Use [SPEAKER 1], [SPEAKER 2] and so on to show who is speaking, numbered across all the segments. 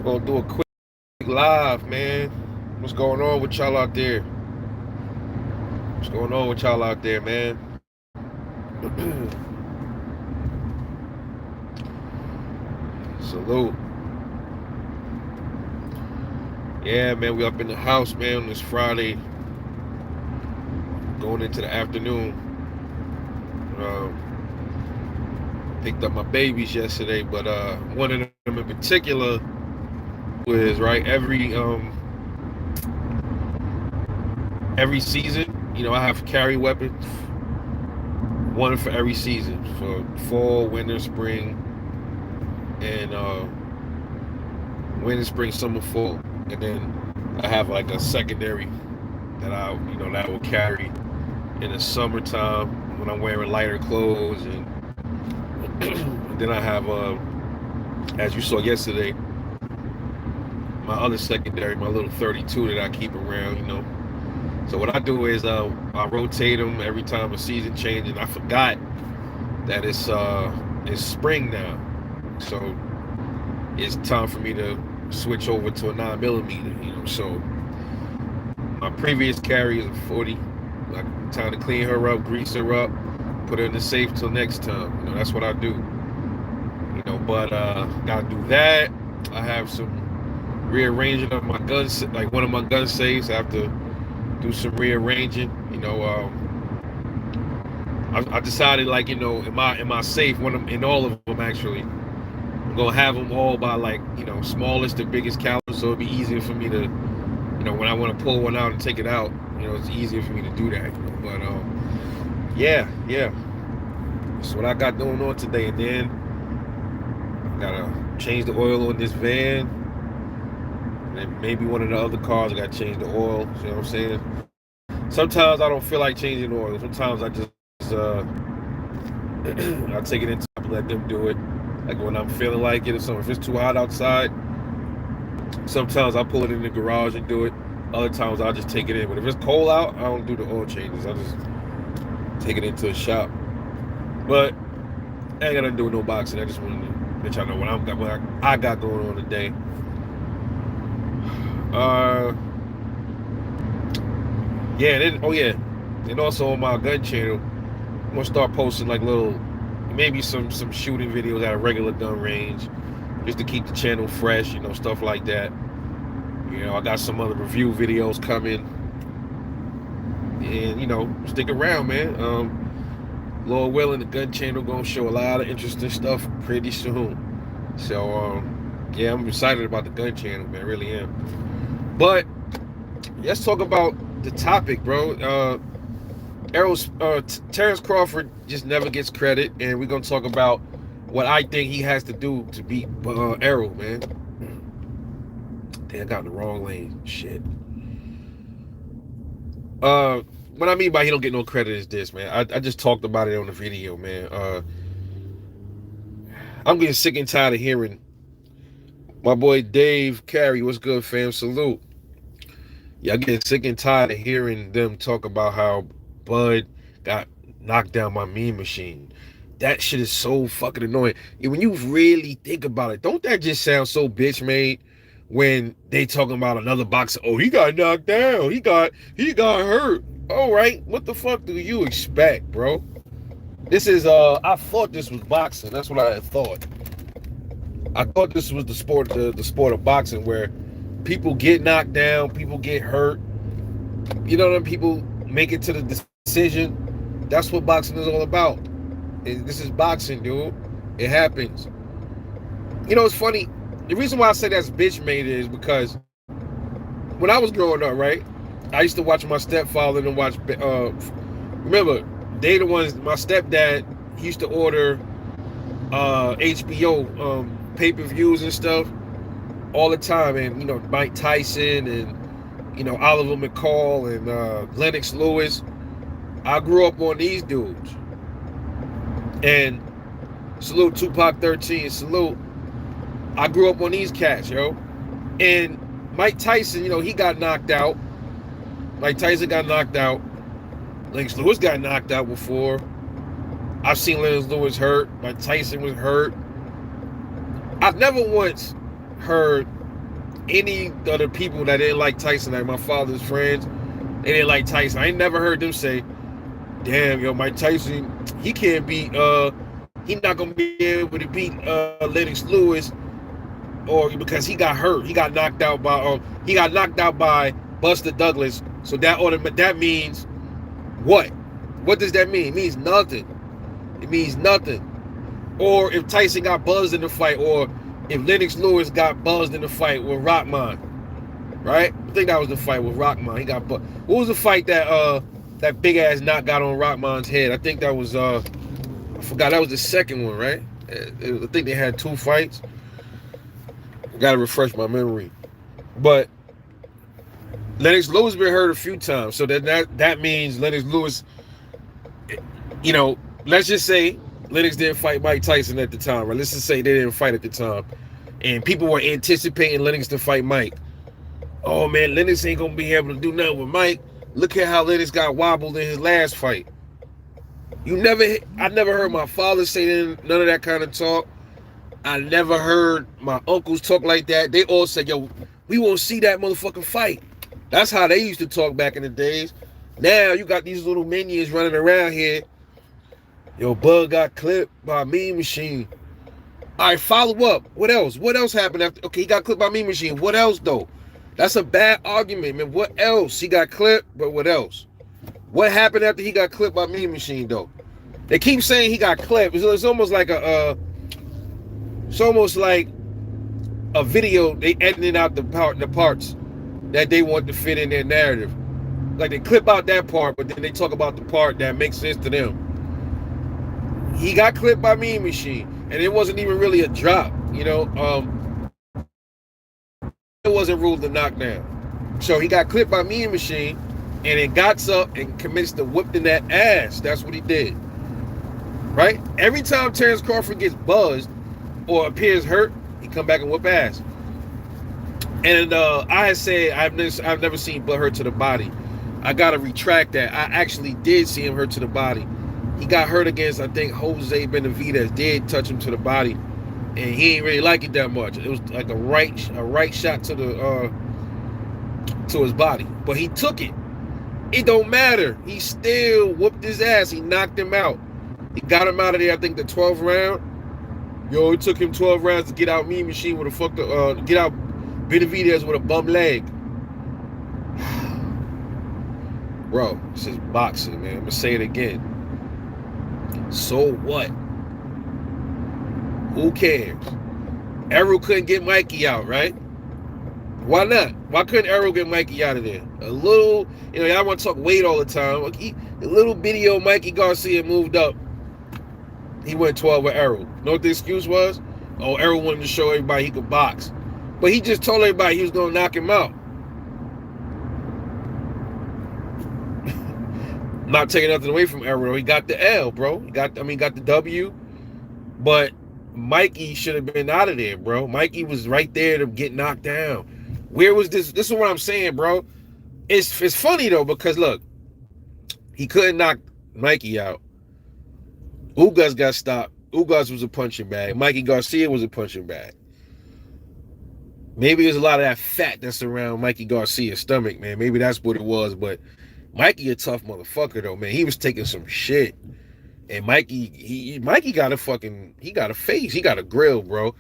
[SPEAKER 1] Gonna do a quick live, man. What's going on with y'all out there? What's going on with y'all out there, man? Salute. Yeah, man, we up in the house, man, on this Friday, going into the afternoon. Picked up my babies yesterday, but one of them in particular was right every season. I have carry weapons, one for every season for fall, winter, spring, and winter, spring, summer, fall, and then I have like a secondary that I will carry in the summertime when I'm wearing lighter clothes, and then I have as you saw yesterday, my other secondary, my little 32 that I keep around. So what I do is I rotate them every time a season changes. I forgot that it's spring now, so it's time for me to switch over to a 9mm. So my previous carry is a 40. Like, time to clean her up, grease her up, put her in the safe till next time. That's what I do. But gotta do that. I have some rearranging of my guns, like one of my gun safes. I have to do some rearranging. I decided, like, in my safe, in all of them actually, I'm gonna have them all by, like, smallest to biggest caliber, so it'll be easier for me to, when I want to pull one out and take it out, it's easier for me to do that. But yeah, that's what I got going on today. And then I gotta change the oil on this van, and then maybe one of the other cars I gotta change the oil. You know what I'm saying? Sometimes I don't feel like changing oil. Sometimes I just I take it into and let them do it. Like when I'm feeling like it or something. If it's too hot outside, sometimes I pull it in the garage and do it. Other times I'll just take it in. But if it's cold out, I don't do the oil changes. I just take it into a shop. But I ain't got nothing to do with no boxing. I just wanted to let y'all know what I got going on today. And also on my gun channel, I'm gonna start posting like maybe some shooting videos at a regular gun range, just to keep the channel fresh, stuff like that. I got some other review videos coming, and stick around, man. Lord willing, the gun channel gonna show a lot of interesting stuff pretty soon. So yeah, I'm excited about the gun channel, man. I really am. But let's talk about the topic, bro. Terrence Crawford just never gets credit, and we're gonna talk about what I think he has to do to beat Errol, man. Damn, I got in the wrong lane. Shit. What I mean by he don't get no credit is this, man. I just talked about it on the video, man. I'm getting sick and tired of hearing my boy Dave Carey. What's good, fam? Salute. Yeah, I get sick and tired of hearing them talk about how Bud got knocked down by Mean Machine. That shit is so fucking annoying. When you really think about it, don't that just sound so bitch made when they talking about another boxer? Oh, he got knocked down. He got hurt. All right, what the fuck do you expect, bro? This is I thought this was boxing. That's what I had thought. I thought this was the sport of boxing, where people get knocked down, people get hurt. People make it to the decision. That's what boxing is all about. This is boxing, dude. It happens. It's funny. The reason why I say that's bitch made is because when I was growing up, right, I used to watch my stepfather and watch. Remember, they the ones. My stepdad, he used to order HBO pay-per-views and stuff all the time, and Mike Tyson and Oliver McCall and Lennox Lewis. I grew up on these dudes. And salute Tupac 13, salute. I grew up on these cats, yo. And Mike Tyson, he got knocked out. Mike Tyson got knocked out. Lennox Lewis got knocked out before. I've seen Lennox Lewis hurt. Mike Tyson was hurt. I've never once heard any of the people that didn't like Tyson, like my father's friends, they didn't like Tyson. I ain't never heard them say, damn, yo, Mike Tyson, he can't beat, he not gonna be able to beat Lennox Lewis, or because he got hurt, he got knocked out by Buster Douglas. So that means what? What does that mean? It means nothing. It means nothing. Or if Tyson got buzzed in the fight, or if Lennox Lewis got buzzed in the fight with Rockman, right? I think that was the fight with Rockman. He got buzzed. What was the fight that big ass knock got on Rockman's head? I think that was I forgot. That was the second one, right? I think they had 2 fights. Gotta refresh my memory. But Lennox Lewis been hurt a few times, so that means Lennox Lewis, you know, let's just say Lennox didn't fight Mike Tyson at the time, right? Let's just say they didn't fight at the time, and people were anticipating Lennox to fight Mike. Oh man, Lennox ain't gonna be able to do nothing with Mike. Look at how Lennox got wobbled in his last fight. I never heard my father say none of that kind of talk. I never heard my uncles talk like that. They all said, yo, we won't see that motherfucking fight. That's how they used to talk back in the days. Now you got these little minions running around here. Yo, Bud got clipped by a Mean Machine. All right, follow up. What else? What else happened after? Okay, he got clipped by Mean Machine. What else, though? That's a bad argument, man. What else? He got clipped, but what else? What happened after he got clipped by Mean Machine, though? They keep saying he got clipped. It's almost like it's almost like a video they editing out the parts that they want to fit in their narrative. Like they clip out that part, but then they talk about the part that makes sense to them. He got clipped by Mean Machine, and it wasn't even really a drop, you know. It wasn't ruled a knockdown. So he got clipped by Mean Machine, and it got up and commits to whipping that ass. That's what he did. Right? Every time Terrence Crawford gets buzzed or appears hurt, he come back and whip ass. And I had said I've never seen Bud hurt to the body. I gotta retract that. I actually did see him hurt to the body. He got hurt against, I think, Jose Benavidez did touch him to the body, and he ain't really like it that much. It was like a right shot to the to his body, but he took it. It don't matter. He still whooped his ass. He knocked him out. He got him out of there. I think the 12th round. Yo, it took him 12 rounds to get out Mean Machine with a get out Benavidez with a bum leg. Bro, this is boxing, man. I'm gonna say it again. So what? Who cares? Errol couldn't get Mikey out, right? Why not? Why couldn't Errol get Mikey out of there? A little, you know, y'all want to talk weight all the time. A little bitty old Mikey Garcia moved up. He went 12 with Errol. Know what the excuse was? Oh, Errol wanted to show everybody he could box. But he just told everybody he was going to knock him out. Not taking nothing away from Errol. He got the L, bro. He got the W. But Mikey should have been out of there, bro. Mikey was right there to get knocked down. Where was this? This is what I'm saying, bro. It's funny, though, because, look, he couldn't knock Mikey out. Ugas got stopped. Ugas was a punching bag. Mikey Garcia was a punching bag. Maybe there's a lot of that fat that's around Mikey Garcia's stomach, man. Maybe that's what it was, but Mikey a tough motherfucker, though, man. He was taking some shit. And Mikey got a face. He got a grill, bro.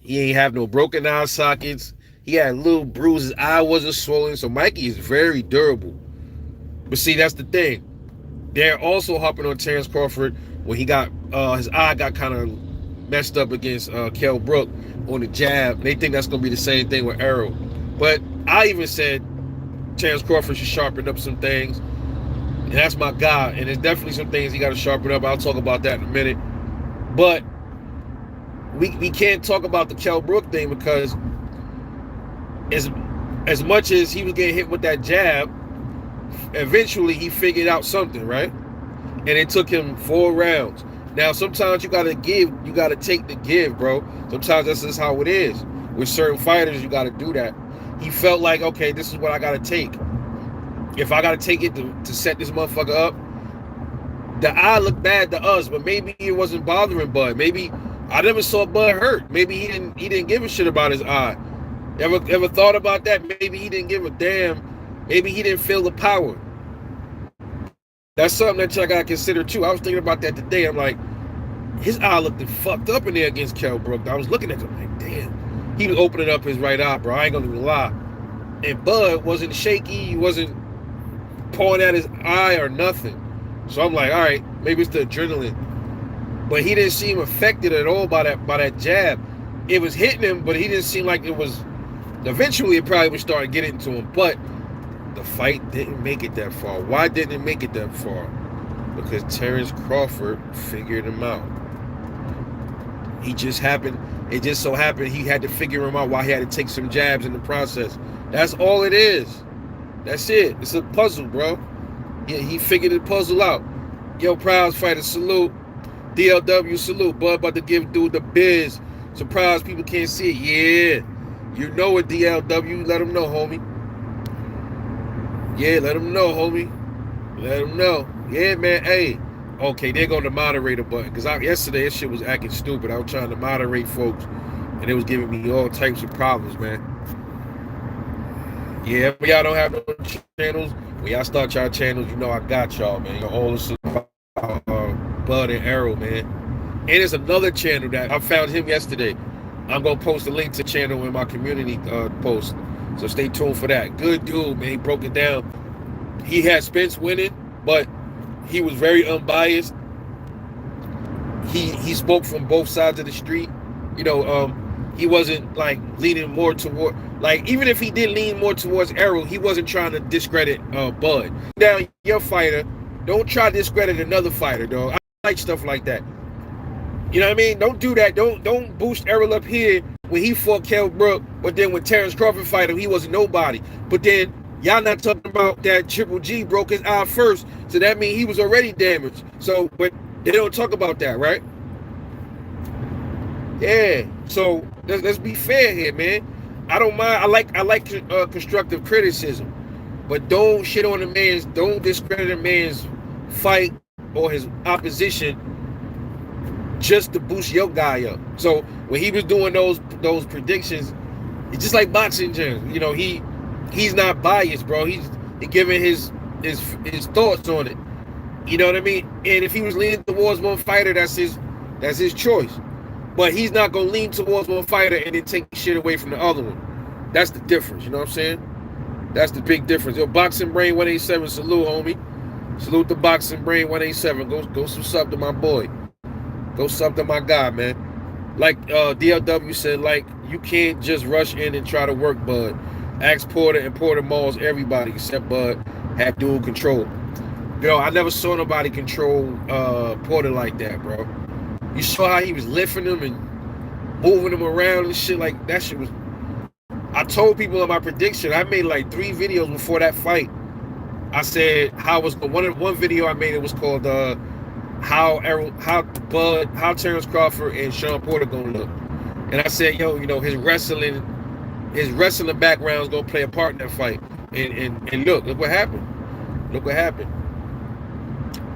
[SPEAKER 1] He ain't have no broken eye sockets. He had little bruises. Eye wasn't swollen. So Mikey is very durable. But see, that's the thing. They're also hopping on Terrence Crawford when he got his eye got kind of messed up against Kell Brook on the jab. They think that's going to be the same thing with Errol. But I even said Terrence Crawford should sharpen up some things. And that's my guy. And there's definitely some things he got to sharpen up. I'll talk about that in a minute. But we can't talk about the Kell Brook thing because as much as he was getting hit with that jab, eventually he figured out something, right? And it took him 4 rounds. Now, sometimes you got to take the give, bro. Sometimes that's just how it is. With certain fighters, you got to do that. He felt like, okay, this is what I got to take. If I got to take it to set this motherfucker up, the eye looked bad to us, but maybe it wasn't bothering Bud. Maybe I never saw Bud hurt. Maybe he didn't give a shit about his eye. Ever thought about that? Maybe he didn't give a damn. Maybe he didn't feel the power. That's something that y'all gotta consider too. I was thinking about that today. I'm like, his eye looked fucked up in there against Kell Brook. I was looking at him like, damn. He was opening up his right eye, bro. I ain't gonna even lie. And Bud wasn't shaky. He wasn't pulling at his eye or nothing. So I'm like, all right, maybe it's the adrenaline. But he didn't seem affected at all by that jab. It was hitting him, but he didn't seem like it was. Eventually, it probably would start getting to him. But the fight didn't make it that far. Why didn't it make it that far? Because Terrence Crawford figured him out. It just so happened he had to figure him out while he had to take some jabs in the process. That's all it is. That's it. It's a puzzle, bro. Yeah, he figured the puzzle out. Yo, Prize Fighter, salute. DLW, salute. Bud about to give dude the biz. Surprise, people can't see it. Yeah. You know it, DLW. Let him know, homie. Yeah, let him know, homie. Let him know. Yeah, man. Hey. Okay, there go the moderator button. Because yesterday, this shit was acting stupid. I was trying to moderate folks, and it was giving me all types of problems, man. Yeah, if y'all don't have no channels, when y'all start y'all channels, you know I got y'all, man. All this about Bud and Arrow, man. And there's another channel that I found him yesterday. I'm going to post a link to the channel in my community post. So stay tuned for that. Good dude, man. He broke it down. He had Spence winning, but he was very unbiased. He spoke from both sides of the street. You know, he wasn't like leaning more toward, like, even if he did lean more towards Arrow, he wasn't trying to discredit Bud. Now, your fighter, don't try to discredit another fighter, dog. I like stuff like that. You know what I mean? Don't do that. Don't boost Errol up here when he fought Kell Brook, but then when Terrence Crawford fight him, he wasn't nobody. But then y'all not talking about that Triple G broke his eye first, so that means he was already damaged. So, but they don't talk about that, right? Yeah. So let's be fair here, man. I don't mind. I like constructive criticism, but don't shit on don't discredit a man's fight or his opposition just to boost your guy up. So when he was doing those predictions, it's just like boxing gyms. You know, he's not biased, bro. He's giving his thoughts on it. You know what I mean? And if he was leaning towards one fighter, that's his choice. But he's not gonna lean towards one fighter and then take shit away from the other one. That's the difference. You know what I'm saying? That's the big difference. Yo, Boxing Brain 187, salute, homie. Salute the Boxing Brain 187. Go some sub to my boy. Go sub to my guy, man. Like DLW said, like, you can't just rush in and try to work Bud. Ask Porter and Porter Malls, everybody except Bud had dual control. Yo, I never saw nobody control Porter like that, bro. You saw how he was lifting him and moving him around and shit. Like, that shit was... I told people in my prediction, I made like 3 videos before that fight. I said how was one video I made, it was called how Terrence Crawford and Sean Porter gonna look. And I said, yo, you know, his wrestling background is gonna play a part in that fight. And look what happened. Look what happened.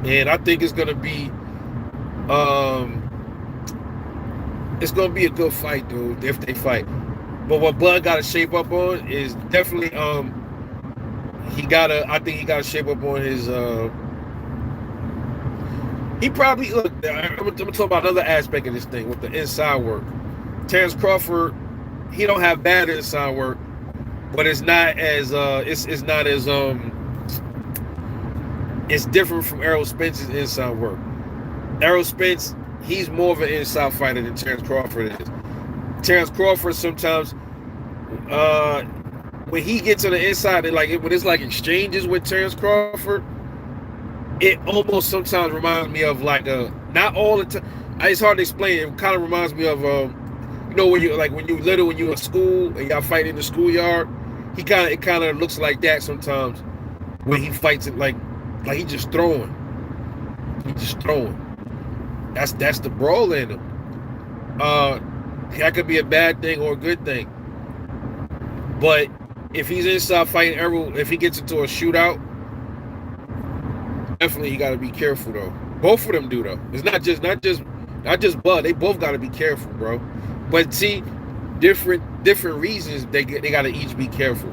[SPEAKER 1] And I think it's gonna be a good fight, dude, if they fight. But what Bud gotta shape up on is definitely I think he gotta shape up on his he probably, look, I'm gonna talk about another aspect of this thing with the inside work. Terrence Crawford, he don't have bad inside work, but it's not as it's different from Errol Spence's inside work. Errol Spence, he's more of an inside fighter than Terrence Crawford is. Terrence Crawford sometimes, when he gets on the inside, when it's like exchanges with Terrence Crawford, it almost sometimes reminds me of like not all the time. It's hard to explain. It kind of reminds me of you know, when you little, when you in school and y'all fight in the schoolyard. It kind of looks like that sometimes when he fights it, like he just throwing. That's the brawl in him. That could be a bad thing or a good thing. But if he's inside fighting Errol, if he gets into a shootout, definitely he got to be careful though. Both of them do though. It's not just Bud. They both got to be careful, bro. But see, different different reasons they gotta each be careful.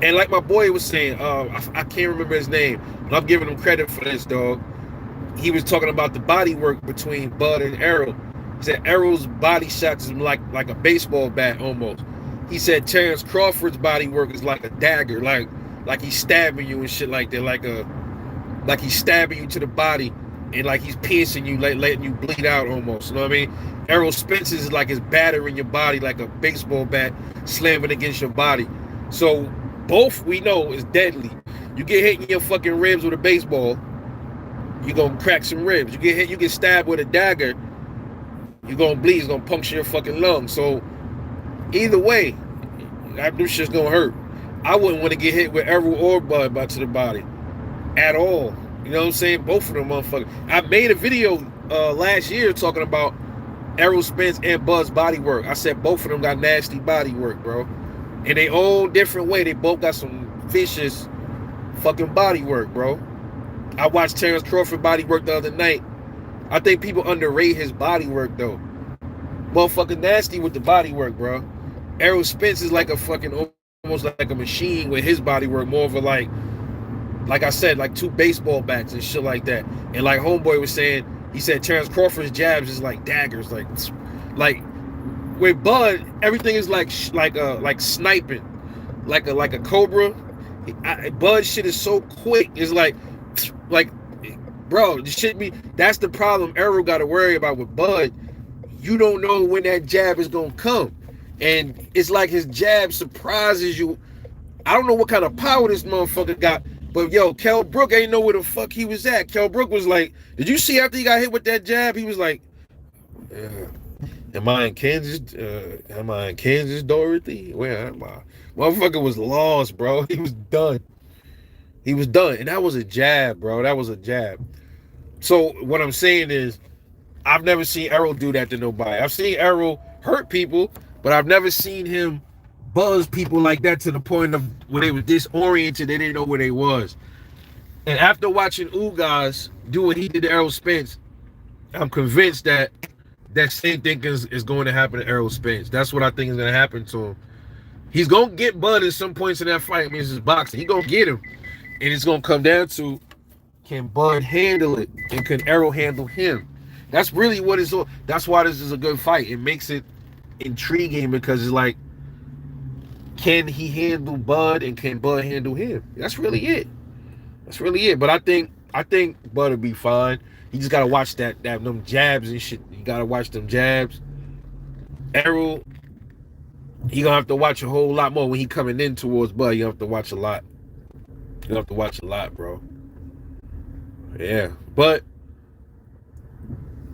[SPEAKER 1] And like my boy was saying, I can't remember his name, but I'm giving him credit for this, dog. He was talking about the body work between Bud and Errol. He said Errol's body shots is like a baseball bat almost. He said Terrence Crawford's body work is like a dagger, like he's stabbing you and shit like that, like he's stabbing you to the body and like he's piercing you, like letting you bleed out almost. You know what I mean? Errol Spence is like his battering your body like a baseball bat slamming against your body. So both we know is deadly. You get hit in your fucking ribs with a baseball, you're gonna crack some ribs. You get stabbed with a dagger, you're gonna bleed, it's gonna puncture your fucking lungs. So either way, this shit's gonna hurt. I wouldn't want to get hit with Errol or Bud to the body at all. You know what I'm saying? Both of them motherfuckers. I made a video last year talking about Errol Spence and Bud's body work. I said both of them got nasty body work, bro. In their own different way, they both got some vicious fucking body work, bro. I watched Terrence Crawford body work the other night. I think people underrate his body work, though. Motherfucking nasty with the body work, bro. Errol Spence is like a fucking, almost like a machine with his body work. More of a like I said, like two baseball bats and shit like that. And like Homeboy was saying, he said Terrence Crawford's jabs is like daggers, like with Bud, everything is like sniping, like a cobra. Bud shit is so quick. It's like, bro, this shit be. That's the problem Errol got to worry about with Bud. You don't know when that jab is gonna come, and it's like his jab surprises you. I don't know what kind of power this motherfucker got, but yo, Kell Brook ain't know where the fuck he was at. Kell Brook was like, did you see after he got hit with that jab? He was like, am I in Kansas? Am I in Kansas, Dorothy? Where am I? Motherfucker was lost, bro. He was done. He was done. And that was a jab, bro. That was a jab. So what I'm saying is, I've never seen Errol do that to nobody. I've seen Errol hurt people, but I've never seen him buzz people like that to the point of where they were disoriented. They didn't know where they was. And after watching Ugas do what he did to Errol Spence, I'm convinced that that same thing is going to happen to Errol Spence. That's what I think is going to happen to him. He's going to get Bud at some points in that fight. I mean, it's just boxing. He's going to get him. And it's going to come down to, can Bud handle it? And can Errol handle him? That's really what it's all. That's why this is a good fight. It makes it intriguing because it's like, can he handle Bud and can Bud handle him? That's really it. That's really it. But I think Bud will be fine. He just gotta watch them jabs and shit. You gotta watch them jabs. Errol, he gonna have to watch a whole lot more when he coming in towards Bud. You have to watch a lot. You have to watch a lot, bro. Yeah, but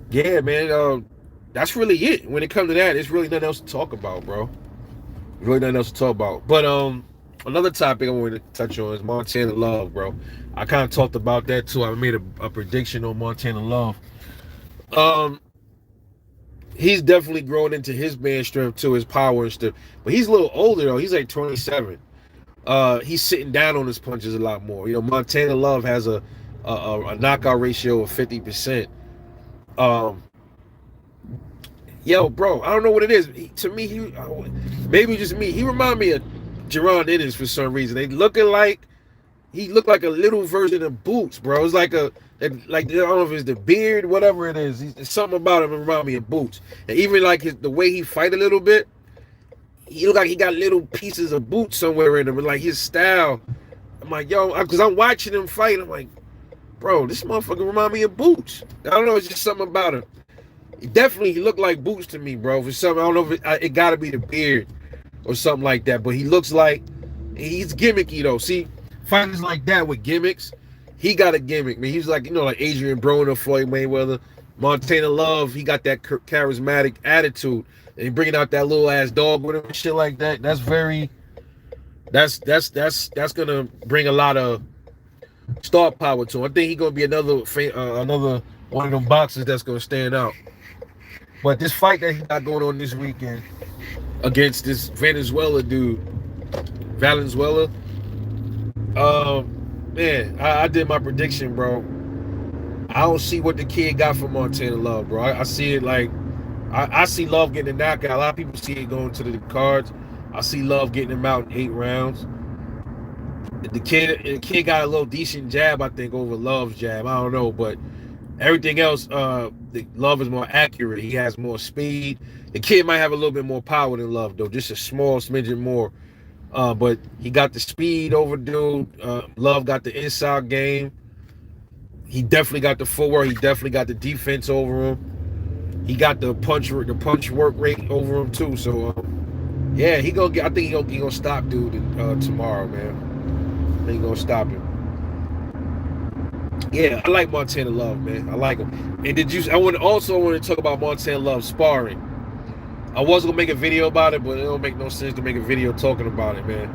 [SPEAKER 1] yeah, man. That's really it. When it comes to that, it's really nothing else to talk about, bro. Really nothing else to talk about. But another topic I wanted to touch on is Montana Love, bro. I kind of talked about that too. I made a prediction on Montana Love. He's definitely growing into his man strength too, his power and stuff. But he's a little older though. He's like 27. He's sitting down on his punches a lot more. You know, Montana Love has a knockout ratio of 50%. Yo, bro, I don't know what it is. To me, maybe just me. He remind me of Jerron Ennis for some reason. He looked like a little version of Boots, bro. It's like I don't know if it's the beard, whatever it is. There's something about him that remind me of Boots. And even like the way he fight a little bit, he look like he got little pieces of Boots somewhere in him. But like his style, I'm like, yo, because I'm watching him fight. I'm like, bro, this motherfucker remind me of Boots. I don't know, it's just something about him. He looked like Boots to me, bro. For something, I don't know if it got to be the beard or something like that. But he looks like he's gimmicky though. See, fighters like that with gimmicks, he got a gimmick, man. He's like, you know, like Adrian Broner, Floyd Mayweather, Montana Love. He got that charismatic attitude, and he bringing out that little ass dog with him and shit like that. That's gonna bring a lot of star power to him. I think he's gonna be another one of them boxers that's gonna stand out. But this fight that he got going on this weekend against this Valenzuela dude, man, I did my prediction, bro. I don't see what the kid got for Montana Love, bro. I see it like I see Love getting a knockout. A lot of people see it going to the cards. I see Love getting him out in 8 rounds. The kid got a little decent jab, I think, over Love's jab. I don't know, but everything else, the Love is more accurate. He has more speed. The kid might have a little bit more power than Love, though, just a small smidgen more. But he got the speed over dude. Love got the inside game. He definitely got the footwork. He definitely got the defense over him. He got the punch work rate over him too. So yeah, he gonna get. I think he gonna stop dude tomorrow, man. I think he gonna stop him. Yeah, I like Montana Love, man. I like him. And I want to talk about Montana Love sparring. I was gonna make a video about it, but it don't make no sense to make a video talking about it, man.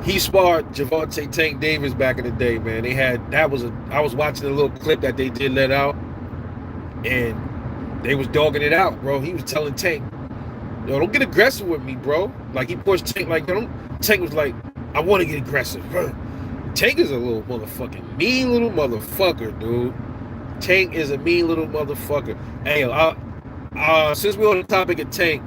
[SPEAKER 1] He sparred Gervonta Tank Davis back in the day, man. I was watching a little clip that they did let out, and they was dogging it out, bro. He was telling Tank, yo, don't get aggressive with me, bro. Like, he pushed Tank like, Tank was like, I want to get aggressive. Tank is a little motherfucking mean little motherfucker, dude. Tank is a mean little motherfucker. Hey, since we're on the topic of Tank,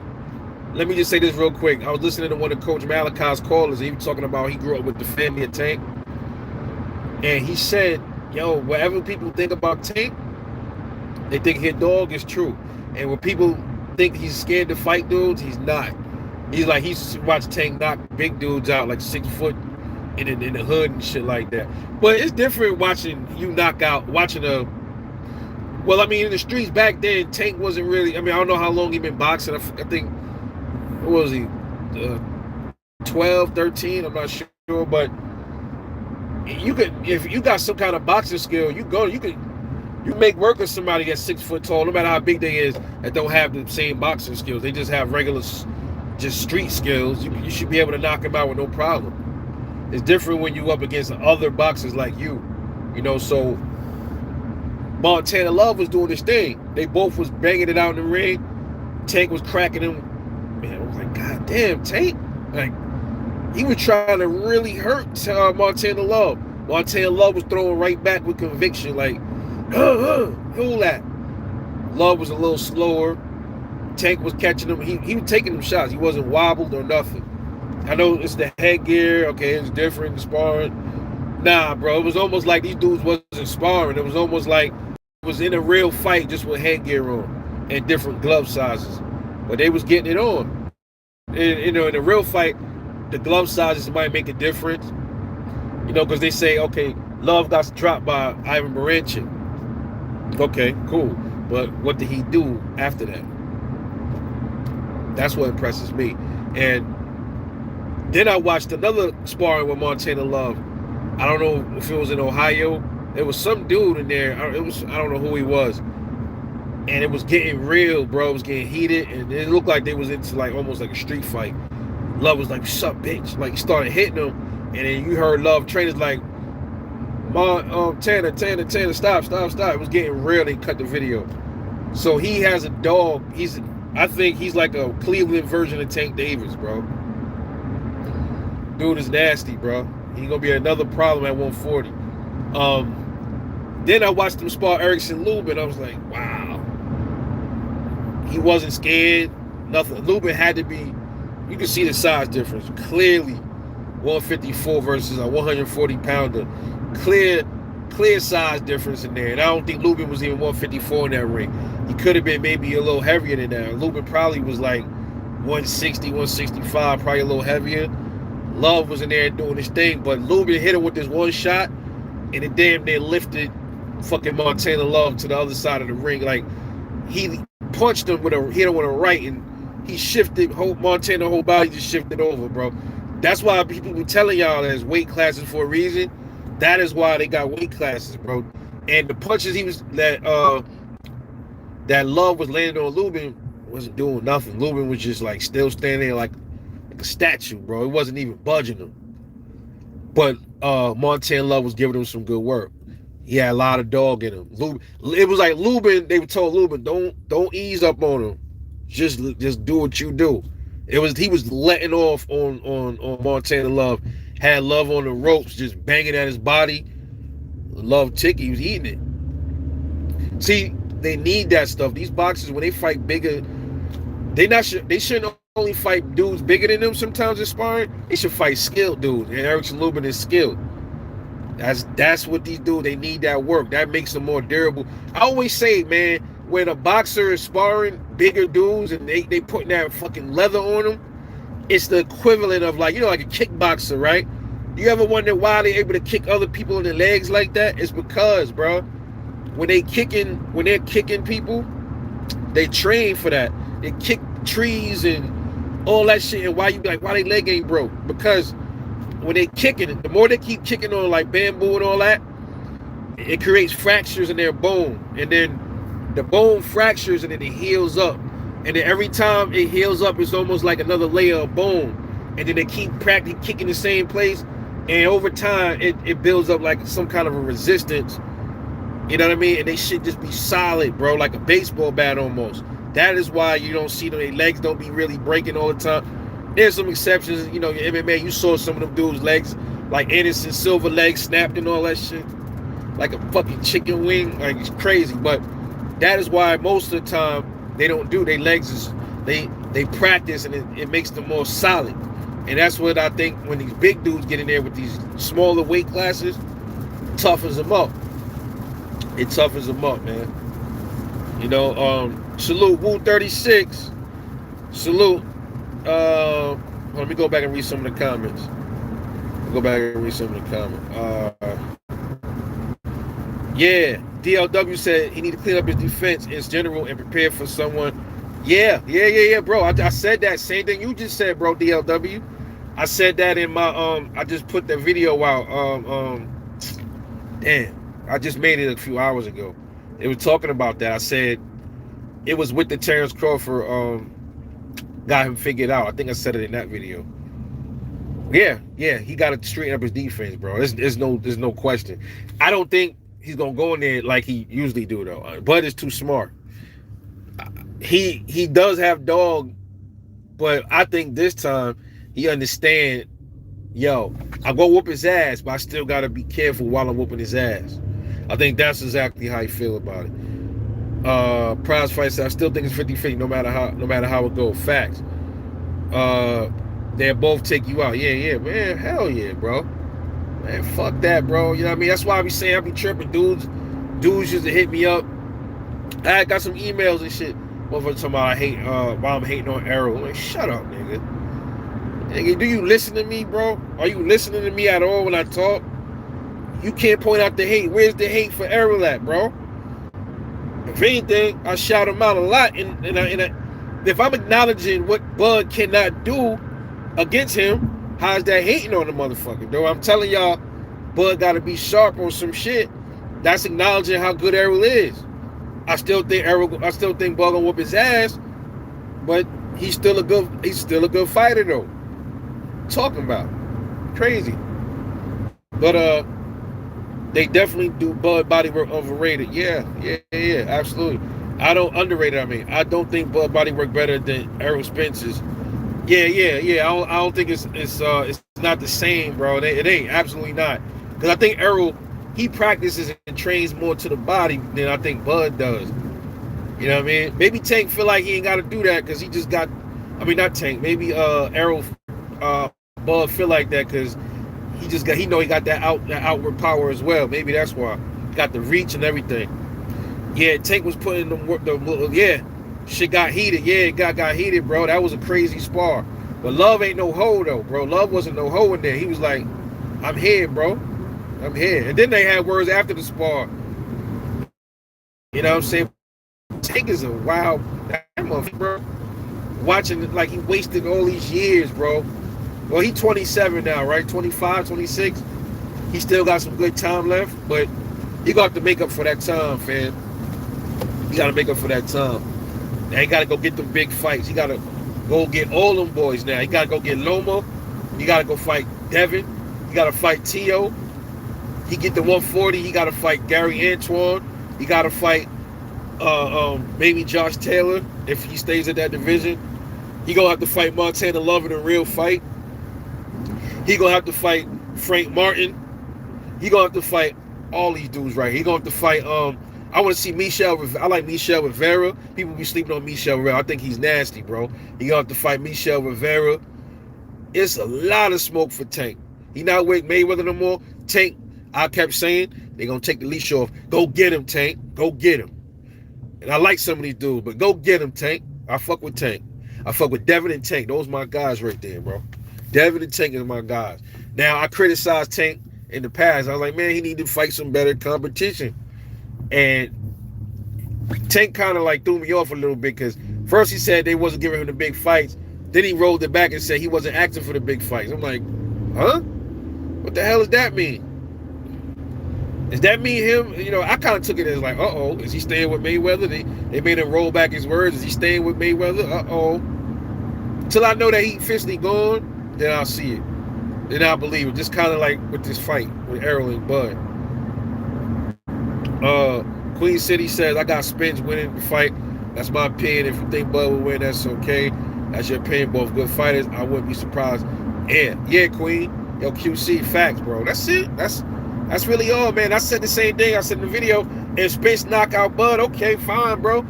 [SPEAKER 1] let me just say this real quick. I was listening to one of Coach Malachi's callers. He was talking about he grew up with the family of Tank. And he said, yo, whatever people think about Tank, they think his dog is true. And when people think he's scared to fight dudes, he's not. He's like, he's watched Tank knock big dudes out like 6 foot in the hood and shit like that. But it's different watching you knock out, well, I mean, in the streets back then, Tank wasn't really, I mean, I don't know how long he been boxing. I think, what was he, 12, 13, I'm not sure, but if you got some kind of boxing skill, you make work with somebody that's 6 foot tall, no matter how big they is, that don't have the same boxing skills. They just have regular, just street skills. You should be able to knock them out with no problem. It's different when you up against other boxers like you know, so Montana Love was doing his thing. They both was banging it out in the ring. Tank was cracking him. Man, I was like, God damn, Tank. Like, he was trying to really hurt Montana Love. Montana Love was throwing right back with conviction, like, hold that. Love was a little slower. Tank was catching him. He was taking them shots. He wasn't wobbled or nothing. I know it's the headgear. Okay, it's different sparring. Nah, bro. It was almost like these dudes wasn't sparring. It was almost like it was in a real fight just with headgear on and different glove sizes. But they was getting it on. And, in a real fight, the glove sizes might make a difference. Because they say, okay, Love got dropped by Ivan Baranchyk. Okay, cool. But what did he do after that? That's what impresses me. And then I watched another sparring with Montana Love. I don't know if it was in Ohio. There was some dude in there. I don't know who he was. And it was getting real, bro. It was getting heated. And it looked like they was into like almost like a street fight. Love was like, what's up, bitch? Like, he started hitting him. And then you heard Love trainers like, Tanner, stop. It was getting real. They cut the video. So he has a dog. I think he's like a Cleveland version of Tank Davis, bro. Dude is nasty, bro. He's gonna be another problem at 140. Then I watched him spar Erickson Lubin. I was like, wow. He wasn't scared. Nothing. Lubin had to be. You can see the size difference clearly. 154 versus a 140 pounder. Clear size difference in there. And I don't think Lubin was even 154 in that ring. He could have been maybe a little heavier than that. Lubin probably was like 160, 165, probably a little heavier. Love was in there doing his thing, but Lubin hit him with this one shot, and it damn near lifted fucking Montana Love to the other side of the ring. Like, he punched him hit him with a right, and he shifted, Montana's whole body just shifted over, bro. That's why people be telling y'all there's weight classes for a reason. That is why they got weight classes, bro. And the punches that Love was landing on Lubin wasn't doing nothing. Lubin was just like still standing there like a statue, bro. It wasn't even budging him. But Montana Love was giving him some good work. He had a lot of dog in him. It was like Lubin, they told Lubin, don't ease up on him. Just do what you do. He was letting off on Montana Love. Had Love on the ropes, just banging at his body. Love tick, he was eating it. See, they need that stuff. These boxers, when they fight bigger, they shouldn't only fight dudes bigger than them sometimes in sparring. They should fight skilled dudes. And Erickson Lubin is skilled. That's what these do. They need that work. That makes them more durable. I always say, man, when a boxer is sparring bigger dudes and they putting that fucking leather on them, it's the equivalent of like, like a kickboxer, right? You ever wonder why they're able to kick other people in the legs like that? It's because, bro, when they're kicking people, they train for that. They kick trees and all that shit. And why they leg ain't broke? Because when they kicking it, the more they keep kicking on like bamboo and all that, it creates fractures in their bone. And then the bone fractures and then it heals up. And then every time it heals up, it's almost like another layer of bone. And then they keep practicing kicking the same place. And over time, it builds up like some kind of a resistance. You know what I mean? And they should just be solid, bro, like a baseball bat almost. That is why you don't see them. Their legs don't be really breaking all the time. There's some exceptions, in MMA. You saw some of them dudes' legs, like Anderson Silva legs snapped and all that shit, like a fucking chicken wing. Like, it's crazy. But that is why most of the time they don't do. Their legs is they practice and it makes them more solid. And that's what I think when these big dudes get in there with these smaller weight classes, toughens them up. It toughens them up, man. Salute Woo 36. Salute. Let me go back and read some of the comments. Yeah, DLW said he need to clean up his defense in general and prepare for someone. Yeah, bro. I said that same thing you just said, bro. DLW. I said that in my I just put the video out. Damn, I just made it a few hours ago. It was talking about that. I said it was with the Terrence Crawford got him figured out. I think I said it in that video. Yeah, he got to straighten up his defense, bro. There's no question. I don't think he's gonna go in there like he usually do though. Bud is too smart. He does have dog, but I think this time he understand. Yo, I'm gonna whoop his ass, but I still gotta be careful while I'm whooping his ass. I think that's exactly how he feel about it. Prize fight said I still think it's 50-50 no matter how it goes. Facts. They'll both take you out. Yeah, man. Hell yeah, bro. Man, fuck that, bro. You know what I mean? That's why I be saying I be tripping. Dudes used to hit me up. I got some emails and shit. Motherfucker talking about why I'm hating on Errol. I'm like, shut up, nigga. Nigga, do you listen to me, bro? Are you listening to me at all when I talk? You can't point out the hate. Where's the hate for Errol at, bro? If anything, I shout him out a lot. And if I'm acknowledging what Bud cannot do against him, how's that hating on the motherfucker, though? I'm telling y'all, Bud got to be sharp on some shit. That's acknowledging how good Errol is. I still think Bud gonna whoop his ass, but he's still a good fighter though. Talking about crazy, but they definitely do Bud bodywork overrated. Yeah, absolutely. I don't underrate it. I mean, I don't think Bud bodywork better than Errol Spence's. Yeah. I don't think it's not the same, bro. It ain't, absolutely not. Because I think Errol, he practices and trains more to the body than I think Bud does. You know what I mean? Maybe Tank feel like he ain't got to do that because he just got. I mean, not Tank. Maybe Errol, Bud feel like that because he know he got that outward power as well. Maybe that's why he got the reach and everything. Yeah, Tank was putting shit got heated. Yeah, it got heated, bro. That was a crazy spar. But Love ain't no hoe though, bro. Love wasn't no hoe in there. He was like, I'm here, bro. I'm here. And then they had words after the spar. You know what I'm saying? Tank is a wild motherfucker, bro. Watching it like he wasted all these years, bro. Well, he 27 now, right? 25, 26. He still got some good time left, but he got to make up for that time, fam. He got to make up for that time. Now he got to go get them big fights. He got to go get all them boys now. He got to go get Loma. He got to go fight Devin. He got to fight Tio. He get the 140. He got to fight Gary Antoine. He got to fight maybe Josh Taylor if he stays at that division. He gonna have to fight Montana Love in a real fight. He gonna have to fight Frank Martin. He gonna have to fight all these dudes right here. He gonna have to fight I want to see Michel. I like Michel Rivera. People be sleeping on Michel Rivera. I think he's nasty, bro. He gonna have to fight Michel Rivera. It's a lot of smoke for Tank. He not with Mayweather no more. Tank, I kept saying, they gonna take the leash off. Go get him, Tank. Go get him. And I like some of these dudes, but go get him, Tank. I fuck with Tank. I fuck with Devin and Tank. Those my guys right there, bro. Devin and Tank is my guys. Now, I criticized Tank in the past. I was like, man, he need to fight some better competition. And Tank kind of like threw me off a little bit because first he said they wasn't giving him the big fights. Then he rolled it back and said he wasn't acting for the big fights. I'm like, huh? What the hell does that mean? Does that mean him? You know, I kind of took it as like, uh-oh, is he staying with Mayweather? They made him roll back his words. Is he staying with Mayweather? Uh-oh. Until I know that he officially gone, then I'll see it. Then I'll believe it. Just kind of like with this fight with Errol and Bud. Queen City says, I got Spence winning the fight. That's my opinion. If you think Bud will win, that's okay. That's your opinion. Both good fighters. I wouldn't be surprised. Yeah, Queen. Yo, QC, facts, bro. That's it. That's really all, man. I said the same thing. I said in the video, if Spence knock out Bud, okay, fine, bro.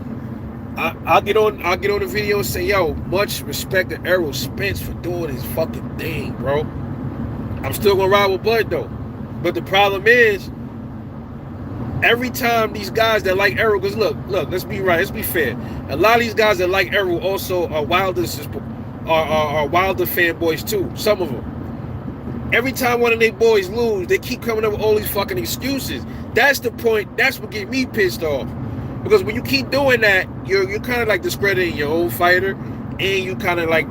[SPEAKER 1] I'll get on the video and say, yo, much respect to Errol Spence for doing his fucking thing, bro. I'm still gonna ride with Bud though. But the problem is, every time these guys that like Errol, because look, let's be fair. A lot of these guys that like Errol also are Wilder fanboys too. Some of them. Every time one of their boys lose, they keep coming up with all these fucking excuses. That's the point. That's what gets me pissed off. Because when you keep doing that, you're kind of like discrediting your own fighter, and you kind of like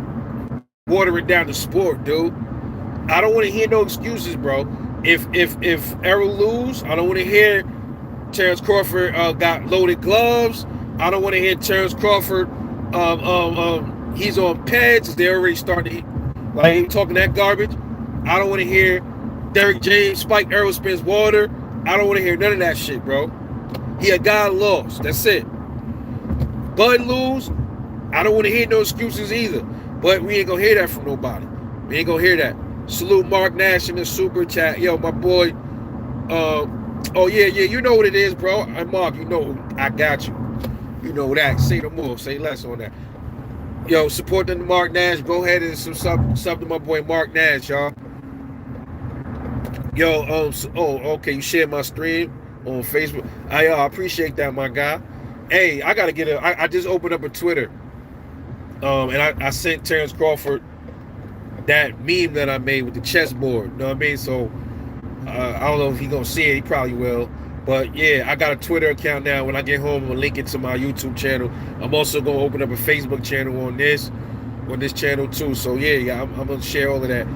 [SPEAKER 1] watering down the sport, dude. I don't want to hear no excuses, bro. If Errol lose, I don't want to hear Terrence Crawford got loaded gloves. I don't want to hear Terrence Crawford he's on peds. They already started like talking that garbage. I don't want to hear Derrick James spike Errol Spence water. I don't want to hear none of that shit, bro. He a guy lost. That's it. Bud lose. I don't want to hear no excuses either. But we ain't gonna hear that from nobody. We ain't gonna hear that. Salute Mark Nash in the super chat. Yo, my boy. Oh yeah, you know what it is, bro. And Mark, you know I got you. You know that. Say no more. Say less on that. Yo, support the Mark Nash. Go ahead and sub to my boy Mark Nash, y'all. Yo, okay, you shared my stream on Facebook. I appreciate that, my guy. Hey, I gotta get I just opened up a Twitter. And I sent Terrence Crawford that meme that I made with the chessboard. You know what I mean? So I don't know if he's gonna see it. He probably will. But yeah, I got a Twitter account now. When I get home, I'm gonna link it to my YouTube channel. I'm also gonna open up a Facebook channel on this channel too. So yeah, I'm gonna share all of that.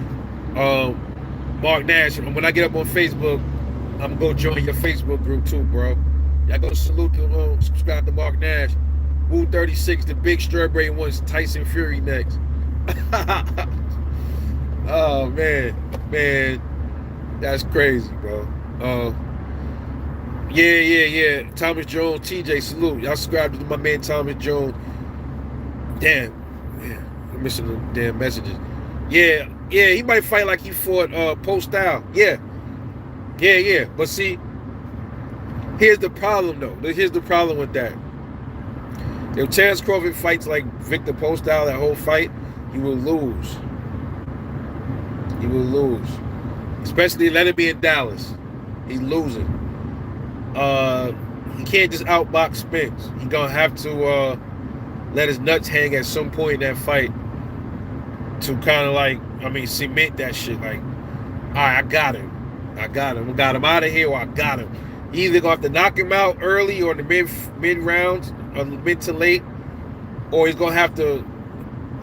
[SPEAKER 1] Mark Nash, when I get up on Facebook, I'm gonna go join your Facebook group too, bro. Y'all go salute to subscribe to Mark Nash. Woo 36, the big strawberry ones, Tyson Fury next. Oh man, that's crazy, bro. Yeah. Thomas Jones, TJ, salute. Y'all subscribe to my man Thomas Jones. Damn, I'm missing the damn messages. Yeah, he might fight like he fought Post Style. Yeah. But see, here's the problem though. Here's the problem with that. If Terrence Crawford fights like Victor Post Style that whole fight, he will lose. Especially let it be in Dallas. He's losing. He can't just outbox Spence. He's gonna have to let his nuts hang at some point in that fight to kind of like, cement that shit. Like, all right, I got him. I got him out of here, or I got him. He either gonna have to knock him out early or in the mid rounds, or mid to late, or he's gonna have to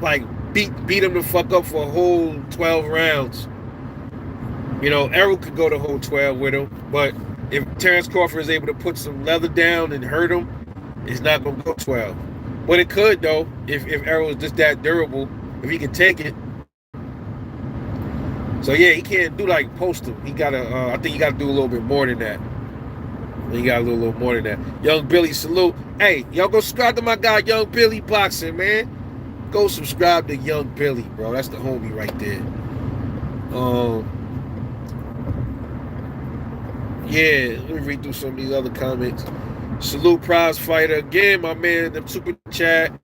[SPEAKER 1] like beat him the fuck up for a whole 12 rounds. You know, Errol could go the whole 12 with him, but if Terrence Crawford is able to put some leather down and hurt him, it's not gonna go 12. But it could though, if Errol is just that durable, if he can take it. So yeah, he can't do like post him. He gotta, I think he gotta do a little bit more than that. He got a little more than that. Young Billy, salute. Hey, y'all go subscribe to my guy Young Billy Boxing, man. Go subscribe to Young Billy, bro. That's the homie right there. Yeah, let me read through some of these other comments. Salute prize fighter again, my man. The super chat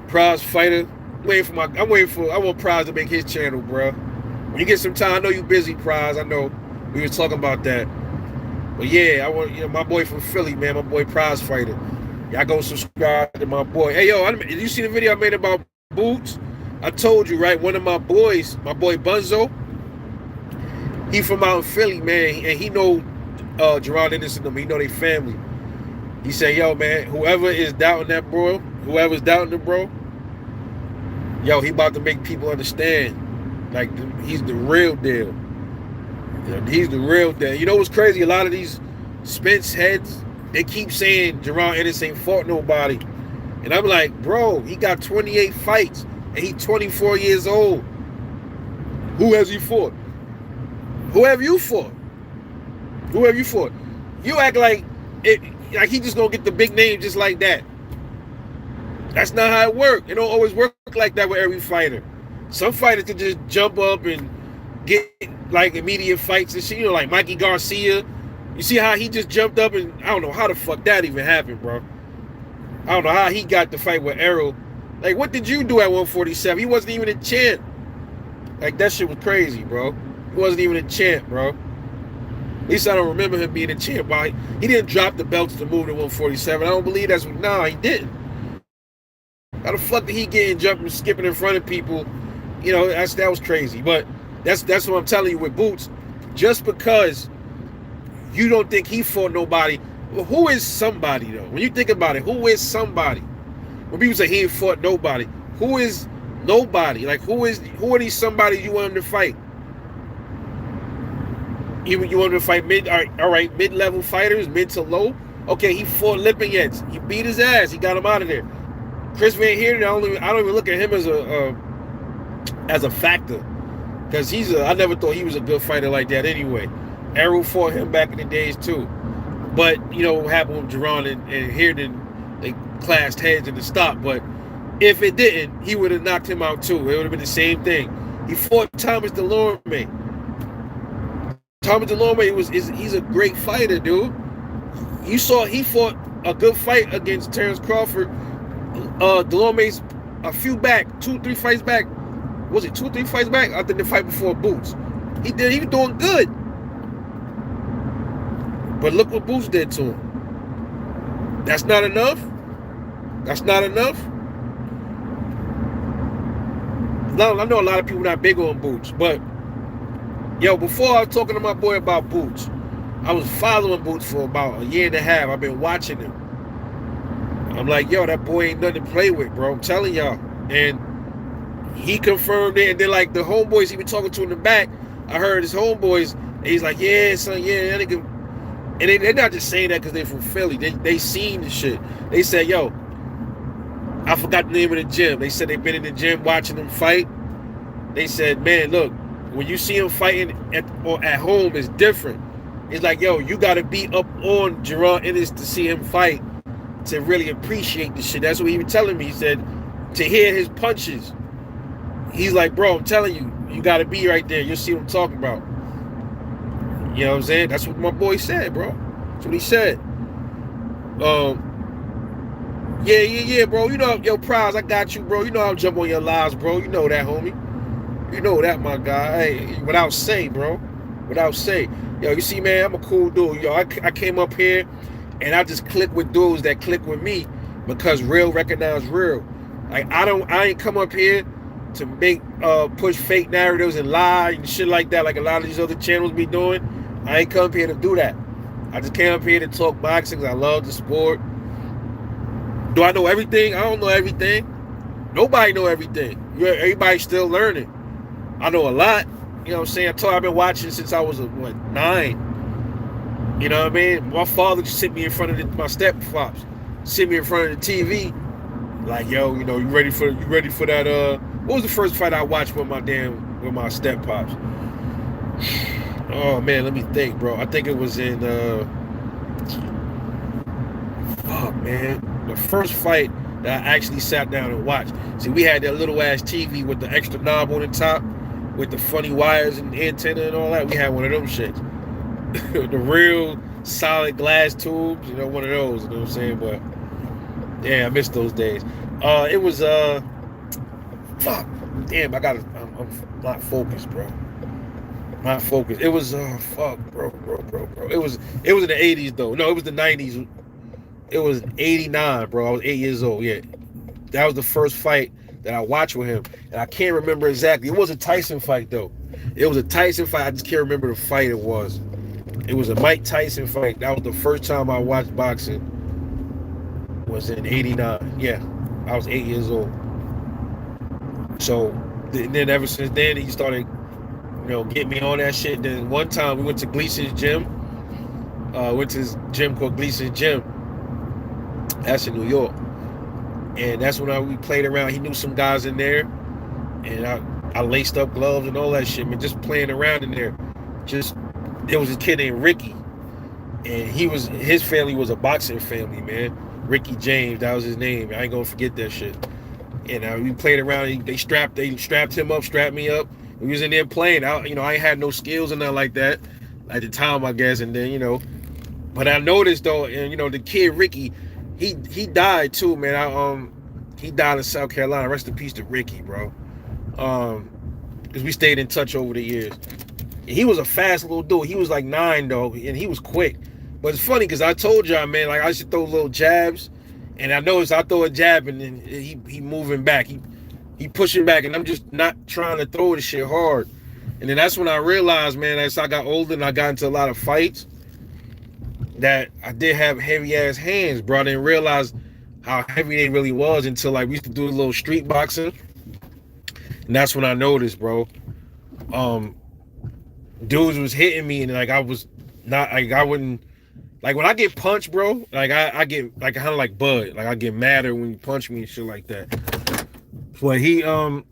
[SPEAKER 1] prize fighter. I want Prize to make his channel, bro. When you get some time, I know you busy, Prize. I know we was talking about that. But yeah, I want my boy from Philly, man. My boy Prize Fighter. Y'all go subscribe to my boy. Hey yo, did you see the video I made about Boots? I told you, right? One of my boys, my boy Bunzo, he from out in Philly, man, and he know Gerard Anderson them. He know they family. He said, yo, man, whoever's doubting the bro, yo, he about to make people understand. Like, he's the real deal. He's the real deal. You know what's crazy? A lot of these Spence heads, they keep saying Gerard Anderson ain't fought nobody. And I'm like, bro, he got 28 fights, and he's 24 years old. Who has he fought? Who have you fought? Who have you fought? You act like he just gonna get the big name just like that. That's not how it works. It don't always work like that with every fighter. Some fighters can just jump up and get like immediate fights and shit. You know, like Mikey Garcia. You see how he just jumped up and I don't know how the fuck that even happened, bro. I don't know how he got the fight with Errol. Like, what did you do at 147? He wasn't even a champ. Like, that shit was crazy, bro. He wasn't even a champ, bro. At least I don't remember him being a champ. Why? He didn't drop the belts to move to 147. I don't believe that's what. Nah, he didn't. How the fuck did he get in jumping, skipping in front of people? You know, that was crazy. But that's what I'm telling you with Boots. Just because you don't think he fought nobody, well, who is somebody though? When you think about it, who is somebody? When people say he ain't fought nobody, who is nobody? Like who are these somebody you want him to fight? You want him to fight mid-level fighters, mid to low? Okay, he fought Lipinets. He beat his ass. He got him out of there. Chris Van Heerden, I don't even look at him as a factor, because I never thought he was a good fighter like that anyway. Errol fought him back in the days too, but you know what happened with Jerron and Heerden, they clashed heads in the stop. But if it didn't, he would have knocked him out too. It would have been the same thing. He fought Thomas Delorme. Thomas Delorme he's a great fighter, dude. You saw he fought a good fight against Terrence Crawford. Delorme's a few back, 2-3 fights back. Was it 2-3 fights back? I think the fight before Boots. He was doing good. But look what Boots did to him. That's not enough. That's not enough. Now, I know a lot of people not big on Boots, but yo, before I was talking to my boy about Boots, I was following Boots for about a year and a half. I've been watching him. I'm like, yo, that boy ain't nothing to play with, bro. I'm telling y'all. And he confirmed it. And then, like, the homeboys he been talking to in the back, I heard his homeboys, and he's like, yeah, son, yeah, that nigga. And they're not just saying that because they're from Philly. They seen the shit. They said, yo, I forgot the name of the gym. They said they've been in the gym watching him fight. They said, man, look, when you see him fighting at home, it's different. It's like, yo, you got to be up on Gerard Ennis to see him fight to really appreciate the shit. That's what he was telling me. He said, to hear his punches, he's like, bro, I'm telling you, you got to be right there. You'll see what I'm talking about. You know what I'm saying? That's what my boy said, bro. That's what he said. Yeah, bro. You know, yo, Prize, I got you, bro. You know I'll jump on your lives, bro. You know that, homie. You know that, my guy. Hey, without say, bro. Without say. Yo, you see, man, I'm a cool dude. Yo, I came up here and I just click with dudes that click with me because real recognize real. Like, I ain't come up here to make push fake narratives and lie and shit like that like a lot of these other channels be doing. I ain't come up here to do that. I just came up here to talk boxing. I love the sport. Do I know everything? I don't know everything. Nobody know everything. Everybody's still learning. I know a lot. You know what I'm saying? I've been watching since I was 9. You know what I mean? My father just sit me in front of my step-flops. Sit me in front of the TV. Like, yo, you know, you ready for that? What was the first fight I watched with my step-pops? Oh, man, let me think, bro. I think it was in, fuck, man. The first fight that I actually sat down and watched. See, we had that little ass TV with the extra knob on the top, with the funny wires and antenna and all that. We had one of them shits. solid glass tubes, one of those, you know what I'm saying? But yeah, I miss those days. It was fuck, damn, I'm not focused, bro. Not focused. It was fuck, bro. It was in the 80s though. No, it was the 90s. It was 89, bro. I was 8 years old. Yeah, that was the first fight that I watched with him, and I can't remember exactly. It was a Tyson fight though. It was a Tyson fight. I just can't remember the fight it was. It was a Mike Tyson fight. That was the first time I watched boxing. Was in '89. Yeah, I was 8 years old. So then ever since then he started, get me on that shit. Then one time we went to Gleason's gym. Went to this gym called Gleason's Gym. That's in New York. And that's when we played around. He knew some guys in there. And I laced up gloves and all that shit, man, just playing around in there. There was a kid named Ricky. And his family was a boxing family, man. Ricky James, that was his name. I ain't gonna forget that shit. And we played around. They strapped him up, strapped me up. We was in there playing. I ain't had no skills and nothing like that at the time, I guess. And then, but I noticed though, and the kid Ricky, he died too, man. He died in South Carolina. Rest in peace to Ricky, bro. Because we stayed in touch over the years. And he was a fast little dude. He was like 9 though, and he was quick. But it's funny because I told y'all, man, like I used to throw little jabs, and I noticed I throw a jab and then he moving back. He pushing back, and I'm just not trying to throw the shit hard. And then that's when I realized, man, as I got older and I got into a lot of fights, that I did have heavy ass hands, bro. I didn't realize how heavy they really was until like we used to do a little street boxing. And that's when I noticed, bro. Dudes was hitting me, and like I was not like I wouldn't like when I get punched, bro. Like I get like kind of like Bud, like I get madder when you punch me and shit like that. But he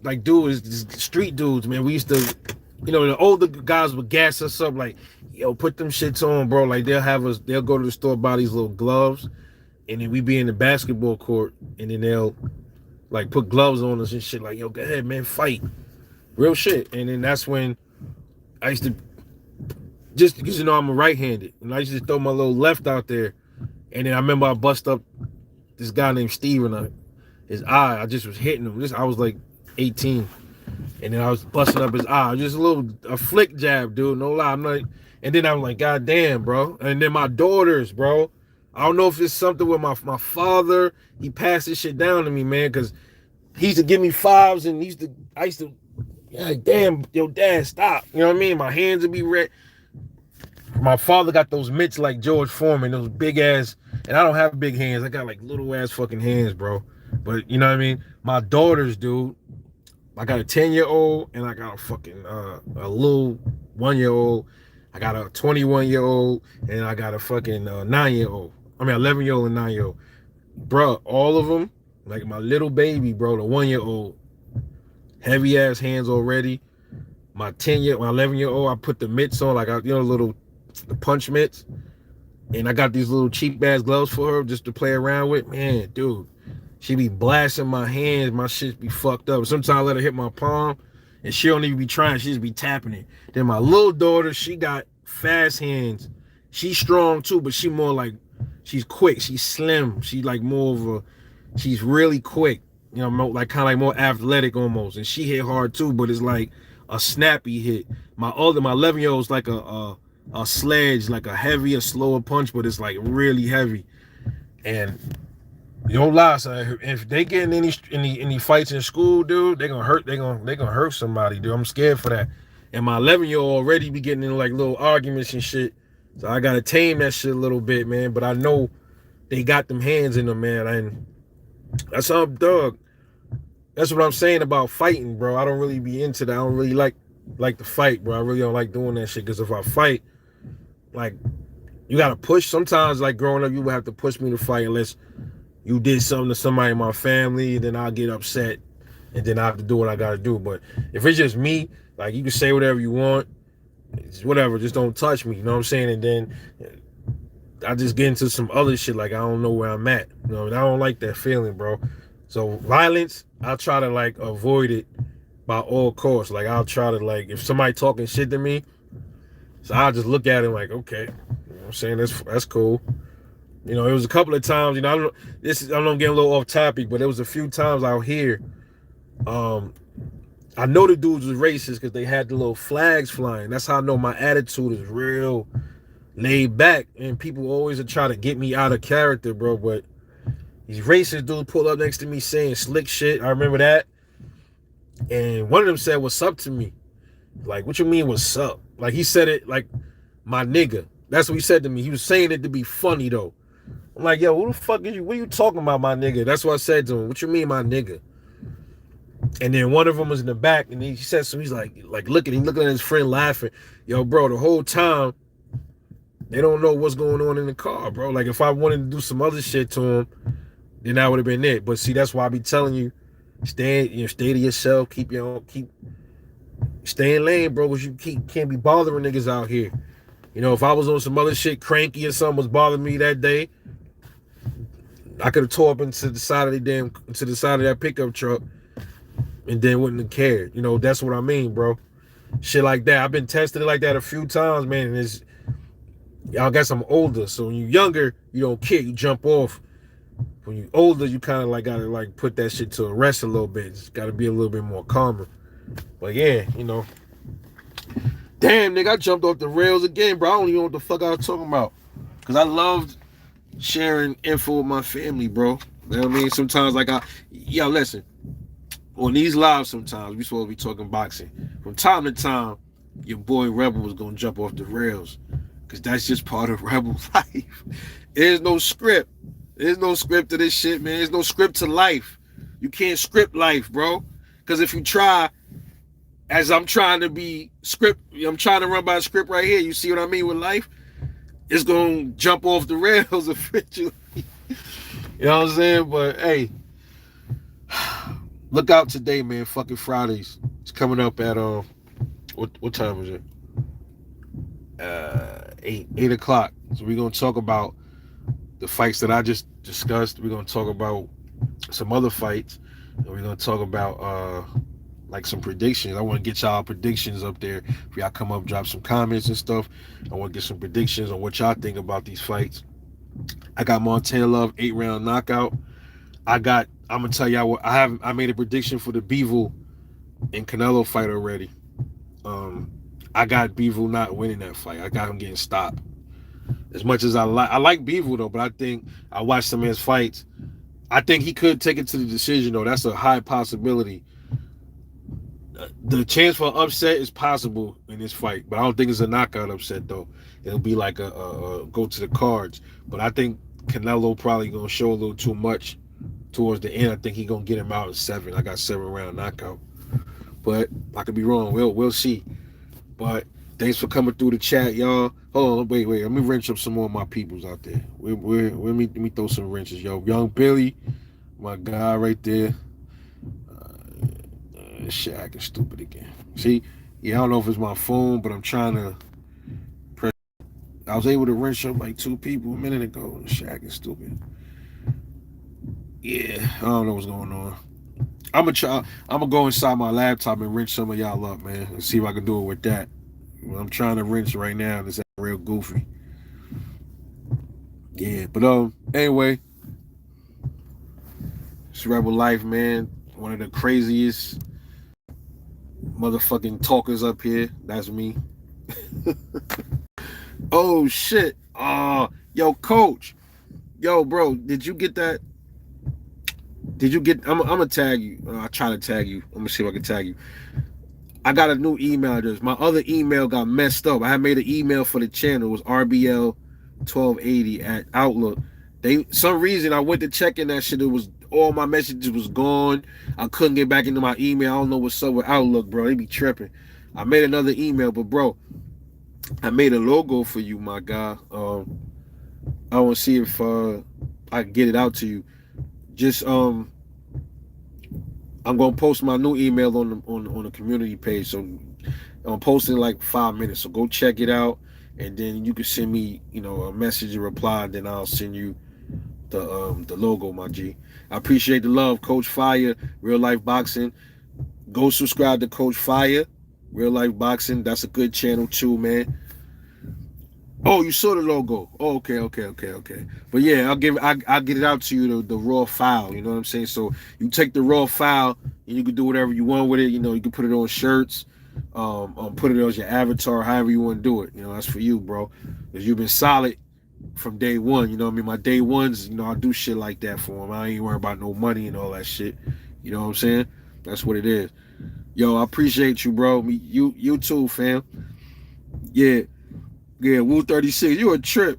[SPEAKER 1] like dudes, street dudes, man. We used to, the older guys would gas us up like, yo, put them shits on, bro. Like they'll go to the store, buy these little gloves, and then we be in the basketball court, and then they'll like put gloves on us and shit. Like, yo, go ahead, man, fight, real shit. And then that's when I used to, just because I'm a right-handed, and I used to throw my little left out there, and then I remember I bust up this guy named Steven, his eye. I just was hitting him. I was like 18, and then I was busting up his eye. Just a flick jab, dude. No lie. I'm like, and then I'm like, God damn, bro. And then my daughters, bro. I don't know if it's something with my father. He passed this shit down to me, man, because he used to give me fives, and I used to, yeah, damn, yo, dad, stop. You know what I mean? My hands would be red. My father got those mitts like George Foreman, those big ass, and I don't have big hands. I got like little ass fucking hands, bro. But you know what I mean? My daughters, dude, I got a 10-year-old and I got a fucking a little 1-year-old. I got a 21-year-old and I got a fucking 9-year-old. I mean 11-year-old and 9-year-old. Bro, all of them, like my little baby, bro, the 1-year-old, heavy ass hands already. My 11-year-old, I put the mitts on, like the punch mitts, and I got these little cheap ass gloves for her just to play around with. Man, dude, she be blasting my hands, my shit be fucked up. Sometimes I let her hit my palm, and she don't even be trying, she just be tapping it. Then my little daughter, she got fast hands. She's strong too, but she's quick, she's slim, she's like she's really quick, like kind of like more athletic almost, and she hit hard too, but it's like a snappy hit. My 11-year-old's like a sledge, like a heavier, slower punch, but it's like really heavy. And you don't lie, son. If they get in any fights in school, dude, they gonna hurt somebody, dude. I'm scared for that. And my 11-year-old already be getting in like little arguments and shit. So I gotta tame that shit a little bit, man. But I know they got them hands in them, man. And that's how I'm dog. That's what I'm saying about fighting, bro. I don't really be into that. I don't really like to fight, bro. I really don't like doing that shit. Because if I fight, like, you gotta push. Sometimes, like, growing up, you would have to push me to fight unless you did something to somebody in my family. Then I'll get upset. And then I have to do what I gotta do. But if it's just me, like, you can say whatever you want. It's whatever. Just don't touch me. You know what I'm saying? And then I just get into some other shit. Like, I don't know where I'm at. I don't like that feeling, bro. So violence, I'll try to like avoid it by all costs. Like I'll try to like, if somebody talking shit to me, So I just look at him like, okay, you know what I'm saying, that's cool. You know, it was a couple of times. You know, I know I'm getting a little off topic, but there was a few times out here. Um, I know the dudes was racist because they had the little flags flying. That's how I know my attitude is real laid back, and people always try to get me out of character, bro. But these racist dudes pulled up next to me saying slick shit. I remember that, and one of them said, "What's up?" to me. Like, what you mean, what's up? Like, he said it like, my nigga. That's what he said to me. He was saying it to be funny, though. I'm like, yo, who the fuck is you? What are you talking about, my nigga? That's what I said to him. What you mean, my nigga? And then one of them was in the back, and he said so. He's like looking at his friend laughing. Yo, bro, the whole time, they don't know what's going on in the car, bro. Like, if I wanted to do some other shit to him, then that would have been it. But see, that's why I be telling you, stay to yourself, keep stay in lane, bro, because can't be bothering niggas out here. You know, if I was on some other shit, cranky or something was bothering me that day, I could have tore up into the side of that pickup truck and then wouldn't have cared. You know, that's what I mean, bro. Shit like that. I've been tested like that a few times, man. And I guess I'm older, so when you're younger, you don't care. You jump off. When you're older, you kind of like gotta like put that shit to rest a little bit. It's gotta be a little bit more calmer. But yeah, you know. Damn, nigga, I jumped off the rails again, bro. I don't even know what the fuck I was talking about. Because I loved sharing info with my family, bro. You know what I mean? Sometimes, like, listen. On these lives, sometimes, we supposed to be talking boxing. From time to time, your boy Rebel was going to jump off the rails. Because that's just part of Rebel life. There's no script. There's no script to this shit, man. There's no script to life. You can't script life, bro. Because if you try, as I'm trying to run by a script right here. You see what I mean with life? It's going to jump off the rails eventually. You know what I'm saying? But, hey, look out today, man. Fucking Fridays. It's coming up at, what time is it? 8 o'clock. So we're going to talk about the fights that I just discussed. We're going to talk about some other fights. And we're going to talk about, like some predictions. I want to get y'all predictions up there. If y'all come up, drop some comments and stuff. I want to get some predictions on what y'all think about these fights. I got Montana Love 8-round knockout. I'm gonna tell y'all what I made a prediction for the Bivol and Canelo fight already. I got Bivol not winning that fight. I got him getting stopped. As much as I like Bivol though, but I think I watched some of his fights. I think he could take it to the decision though. That's a high possibility. The chance for an upset is possible in this fight, but I don't think it's a knockout upset though. It'll be like a go to the cards. But I think Canelo probably gonna show a little too much towards the end. I think he gonna get him out in 7. I got 7-round knockout, but I could be wrong. We'll see. But thanks for coming through the chat, y'all. Hold on, wait. Let me wrench up some more of my peoples out there. Let me throw some wrenches, yo. Young Billy, my guy right there. Shit, acting stupid again. See, yeah, I don't know if it's my phone, but I'm trying to press. I was able to wrench up like 2 people a minute ago. Shit, acting stupid. Yeah, I don't know what's going on. I'm gonna go inside my laptop and wrench some of y'all up, man, and see if I can do it with that. I'm trying to wrench right now. This is real goofy. Yeah, but anyway, it's Rebel Life, man. One of the craziest motherfucking talkers up here. That's me. Oh shit. Yo, coach. Yo, bro, did you get that? I'm gonna tag you. I'll try to tag you. I'm gonna see if I can tag you. I got a new email address. My other email got messed up. I had made an email for the channel. It was RBL1280 at Outlook. Some reason I went to check in that shit. It was all my messages was gone. I couldn't get back into my email. I don't know what's up with Outlook, bro. They be tripping. I made another email, but bro, I made a logo for you, my guy. I want to see if I can get it out to you. Just I'm gonna post my new email on the community page. So I'm posting in like 5 minutes. So go check it out, and then you can send me, a message or reply. Then I'll send you the logo, my G. I appreciate the love, Coach Fire, Real Life Boxing. Go subscribe to Coach Fire, Real Life Boxing. That's a good channel too, man. Oh, you saw the logo. Oh, okay. But yeah, I'll get it out to you the raw file. You know what I'm saying? So you take the raw file and you can do whatever you want with it. You know, you can put it on shirts, put it as your avatar, however you want to do it. You know, that's for you, bro. Because you've been solid from day one. You know what I mean? My day ones, you know, I do shit like that for them. I ain't worried about no money and all that shit. You know what I'm saying? That's what it is. Yo, I appreciate you, bro. You too, fam. Yeah, yeah. Woo 36, you a trip.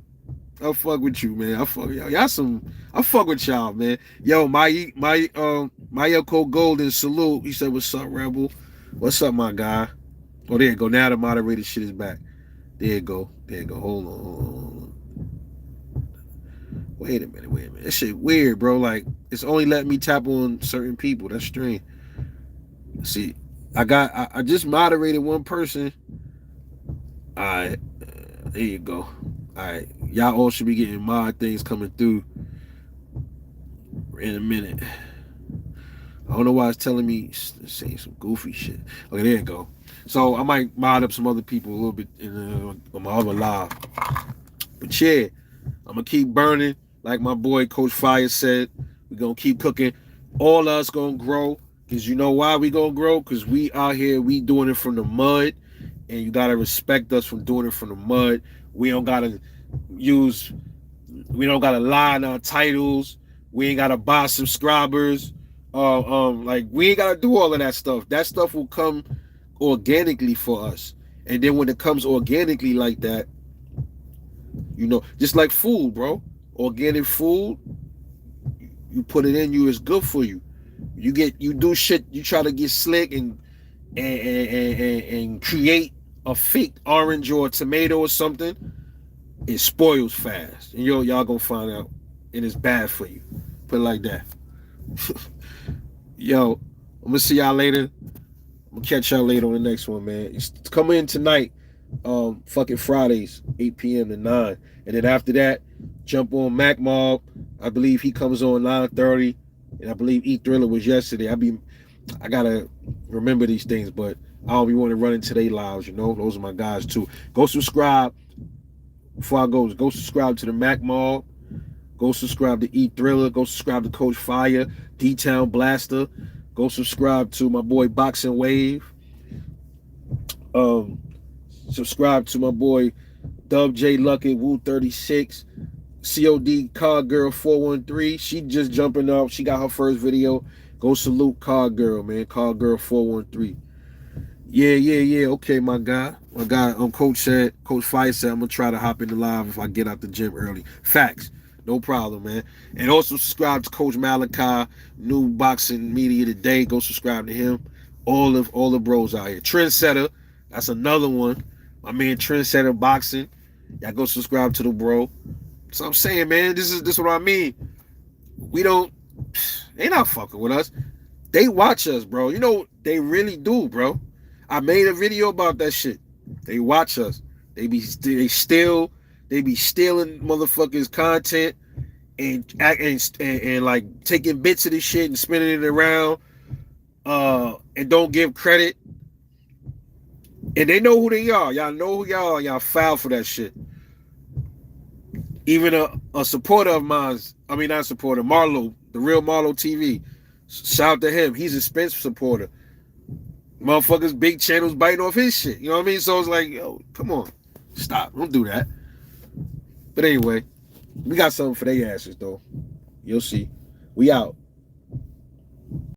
[SPEAKER 1] I fuck with you, man. I fuck y'all some. I fuck with y'all, man. Yo, my Yoko Golden salute. He said, "What's up, Rebel? What's up, my guy?" Oh, there you go. Now the moderator shit is back. There you go. There you go. Hold on. Wait a minute. That shit weird, bro. Like it's only letting me tap on certain people. That's strange. See, I just moderated one person. All right, there you go. All right, y'all all should be getting mod things coming through in a minute. I don't know why it's telling me saying some goofy shit. Okay, there you go. So I might mod up some other people a little bit on my other live. But yeah, I'm gonna keep burning, like my boy Coach Fire said. We're gonna keep cooking. All of us gonna grow. Cause you know why we gonna grow? Cause we out here, we doing it from the mud, and you gotta respect us from doing it from the mud. We don't gotta lie in our titles. We ain't gotta buy subscribers. Like we ain't gotta do all of that stuff. That stuff will come organically for us. And then when it comes organically like that, you know, just like food, bro. Organic food, you put it in you, it's good for you. You do shit, you try to get slick and create a fake orange or a tomato or something, it spoils fast. And y'all gonna find out, and it's bad for you. Put it like that. Yo, I'm gonna see y'all later. I'm gonna catch y'all later on the next one, man. Come in tonight, fucking Fridays, 8 p.m. to 9. And then after that, jump on Mac Mob. I believe he comes on 9:30. And I believe E Thriller was yesterday. I gotta remember these things, but I don't be want to run into their lives, you know. Those are my guys too. Go subscribe. Before I go subscribe to the Mac Mob. Go subscribe to E Thriller. Go subscribe to Coach Fire, D-Town Blaster. Go subscribe to my boy Boxing Wave. Subscribe to my boy Dub J Lucky, Woo 36, COD Car Girl 413. She just jumping up. She got her first video. Go salute Car Girl, man. Car Girl 413. Yeah. Okay, my guy. Coach Fire said I'm gonna try to hop in the live if I get out the gym early. Facts. No problem, man. And also subscribe to Coach Malachi, new boxing media today. Go subscribe to him. All the bros out here. Trendsetter, that's another one. My man Trendsetter Boxing. Y'all go subscribe to the bro. So I'm saying, man, this is what I mean. They not fucking with us. They watch us, bro. You know, they really do, bro. I made a video about that shit. They watch us. They be stealing motherfuckers' content and like taking bits of this shit and spinning it around and don't give credit. And they know who they are. Y'all know who y'all are. Y'all foul for that shit. Even a supporter of mine, I mean not supporter, Marlo, the real Marlo TV. Shout out to him. He's a Spence supporter. Motherfuckers, big channels biting off his shit. You know what I mean? So it's like, yo, come on. Stop. Don't do that. But anyway, we got something for their asses, though. You'll see. We out.